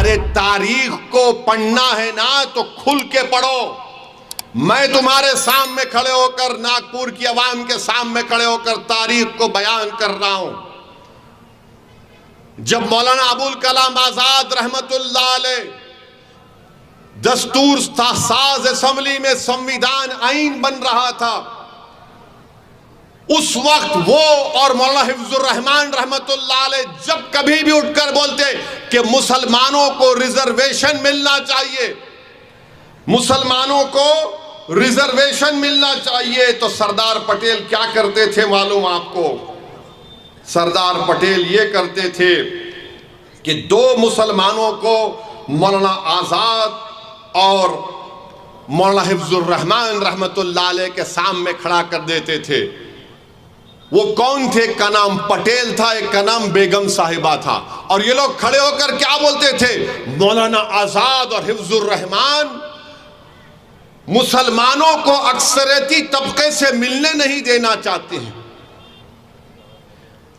ارے تاریخ کو پڑھنا ہے نا تو کھل کے پڑھو. میں تمہارے سامنے کھڑے ہو کر, ناگپور کی عوام کے سامنے کھڑے ہو کر تاریخ کو بیان کر رہا ہوں. جب مولانا ابوالکلام آزاد رحمت اللہ علیہ دستور ساز اسمبلی میں سنویدھان آئین بن رہا تھا, اس وقت وہ اور مولانا حفظ الرحمان رحمت اللہ علیہ جب کبھی بھی اٹھ کر بولتے کہ مسلمانوں کو ریزرویشن ملنا چاہیے, مسلمانوں کو ریزرویشن ملنا چاہیے, تو سردار پٹیل کیا کرتے تھے معلوم آپ کو؟ سردار پٹیل یہ کرتے تھے کہ دو مسلمانوں کو مولانا آزاد اور مولانا حفظ الرحمان رحمت اللہ علیہ کے سامنے کھڑا کر دیتے تھے. وہ کون تھے؟ ایک کا نام پٹیل تھا, ایک کا نام بیگم صاحبہ تھا. اور یہ لوگ کھڑے ہو کر کیا بولتے تھے؟ مولانا آزاد اور حفظ الرحمان مسلمانوں کو اکثریتی طبقے سے ملنے نہیں دینا چاہتے ہیں.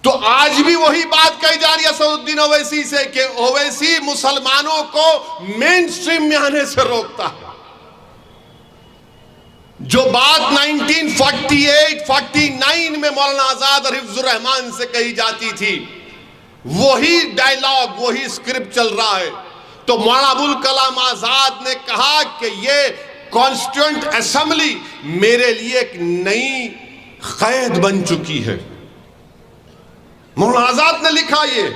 تو آج بھی وہی بات کہی جا رہی ہے اسد الدین اویسی سے کہ اویسی مسلمانوں کو مین سٹریم میں آنے سے روکتا ہے. جو بات 1948-49 میں مولانا آزاد اور حفظ الرحمان سے کہی جاتی تھی, وہی ڈائلاگ, وہی اسکرپٹ چل رہا ہے. تو مولانا ابوالکلام آزاد نے کہا کہ یہ کانسٹیٹیوئنٹ اسمبلی میرے لیے ایک نئی قید بن چکی ہے. مولانا آزاد نے لکھا یہ.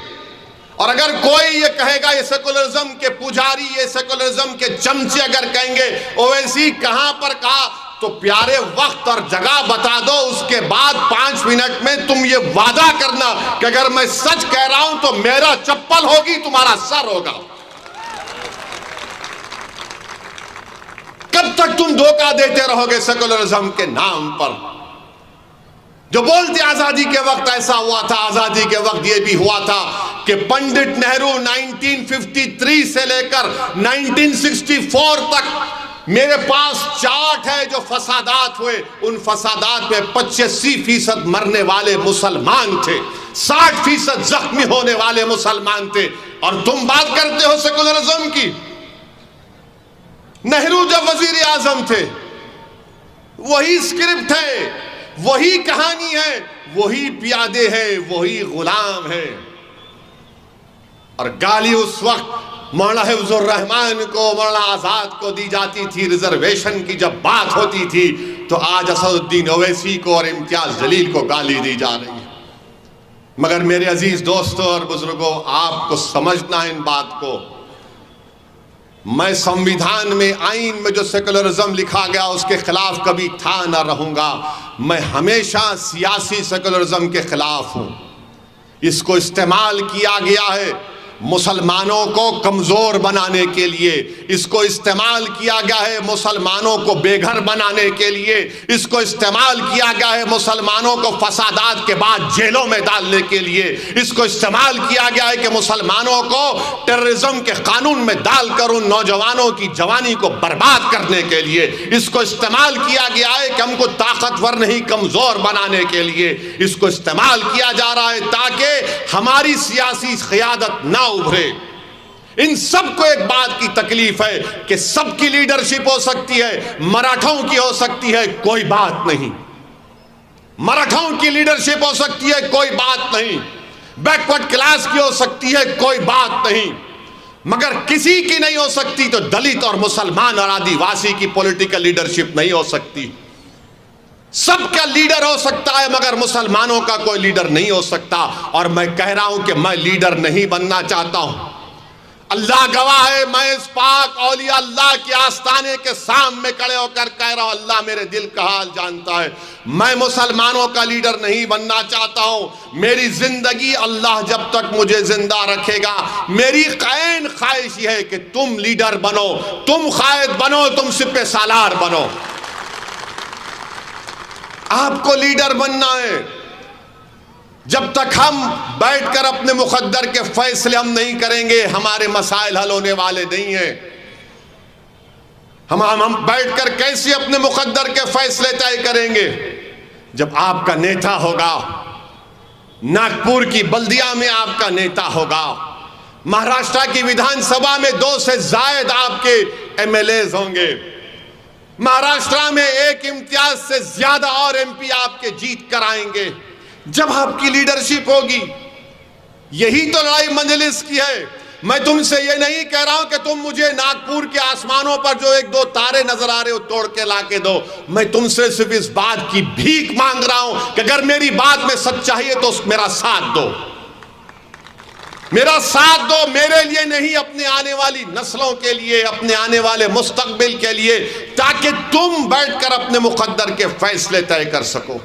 اور اگر کوئی یہ کہے گا, یہ سیکولرزم کے پجاری, یہ سیکولرزم کے چمچے اگر کہیں گے اویسی کہاں پر کہا, تو پیارے وقت اور جگہ بتا دو, اس کے بعد 5 منٹ میں تم یہ وعدہ کرنا کہ اگر میں سچ کہہ رہا ہوں تو میرا چپل ہوگی, تمہارا سر ہوگا. کب تک تم دھوکہ دیتے رہو گے سیکولرزم کے نام پر؟ جو بولتے آزادی کے وقت ایسا ہوا تھا, آزادی کے وقت یہ بھی ہوا تھا کہ پنڈت نہرو 1953 سے لے کر 1964 تک میرے پاس چارٹ ہے جو فسادات ہوئے, ان فسادات میں 85% مرنے والے مسلمان تھے, 60% زخمی ہونے والے مسلمان تھے. اور تم بات کرتے ہو سیکولرزم کی. نہرو جب وزیر اعظم تھے, وہی اسکرپٹ ہے, وہی کہانی ہے, وہی پیادے ہے, وہی غلام ہے. اور گالی اس وقت مولانا حفظ الرحمان کو, مولانا آزاد کو دی جاتی تھی ریزرویشن کی جب بات ہوتی تھی, تو آج اسد الدین اویسی کو اور امتیاز جلیل کو گالی دی جا رہی ہے. مگر میرے عزیز دوستوں اور بزرگوں, آپ کو سمجھنا ہے ان بات کو. میں سنویدھان میں, آئین میں جو سیکولرزم لکھا گیا اس کے خلاف کبھی تھا نہ رہوں گا. میں ہمیشہ سیاسی سیکولرزم کے خلاف ہوں. اس کو استعمال کیا گیا ہے مسلمانوں کو کمزور بنانے کے لیے, اس کو استعمال کیا گیا ہے مسلمانوں کو بے گھر بنانے کے لیے, اس کو استعمال کیا گیا ہے مسلمانوں کو فسادات کے بعد جیلوں میں ڈالنے کے لیے, اس کو استعمال کیا گیا ہے کہ مسلمانوں کو ٹیررزم کے قانون میں ڈال کر ان نوجوانوں کی جوانی کو برباد کرنے کے لیے, اس کو استعمال کیا گیا ہے کہ ہم کو طاقتور نہیں کمزور بنانے کے لیے, اس کو استعمال کیا جا رہا ہے تاکہ ہماری سیاسی قیادت نہ ابھرے. ان سب کو ایک بات کی تکلیف ہے کہ سب کی لیڈرشپ ہو سکتی ہے, مراٹھوں کی ہو سکتی ہے, کوئی بات نہیں. مراٹھوں کی لیڈرشپ ہو سکتی ہے, کوئی بات نہیں. بیکورڈ کلاس کی ہو سکتی ہے, کوئی بات نہیں. مگر کسی کی نہیں ہو سکتی تو دلت اور مسلمان اور آدی واسی کی پولیٹیکل لیڈرشپ نہیں ہو سکتی. سب کا لیڈر ہو سکتا ہے مگر مسلمانوں کا کوئی لیڈر نہیں ہو سکتا. اور میں کہہ رہا ہوں کہ میں لیڈر نہیں بننا چاہتا ہوں. اللہ گواہ ہے, میں اس پاک اولیاء اللہ کے آستانے کے سامنے کھڑے ہو کر کہہ رہا ہوں, اللہ میرے دل کا حال جانتا ہے, میں مسلمانوں کا لیڈر نہیں بننا چاہتا ہوں. میری زندگی اللہ جب تک مجھے زندہ رکھے گا, میری قائم خواہش یہ ہے کہ تم لیڈر بنو, تم قائد بنو, تم سپہ سالار بنو. آپ کو لیڈر بننا ہے. جب تک ہم بیٹھ کر اپنے مقدر کے فیصلے ہم نہیں کریں گے, ہمارے مسائل حل ہونے والے نہیں ہیں. ہم بیٹھ کر کیسے اپنے مقدر کے فیصلے طے کریں گے؟ جب آپ کا نیتا ہوگا, ناگپور کی بلدیہ میں آپ کا نیتا ہوگا, مہاراشٹر کی ودھان سبھا میں 2 سے زائد آپ کے ایم ایل ایز ہوں گے. مہاراشٹر میں 1 امتیاز سے زیادہ اور ایم پی آپ کے جیت کر آئیں گے جب آپ کی لیڈرشپ ہوگی. یہی تو لڑائی مجلس کی ہے. میں تم سے یہ نہیں کہہ رہا ہوں کہ تم مجھے ناگپور کے آسمانوں پر جو 1-2 تارے نظر آ رہے ہو توڑ کے لا کے دو. میں تم سے صرف اس بات کی بھیک مانگ رہا ہوں کہ اگر میری بات میں سچائی ہے تو میرا ساتھ دو. میرا ساتھ دو، میرے لیے نہیں، اپنے آنے والی نسلوں کے لیے، اپنے آنے والے مستقبل کے لیے، تاکہ تم بیٹھ کر اپنے مقدر کے فیصلے طے کر سکو.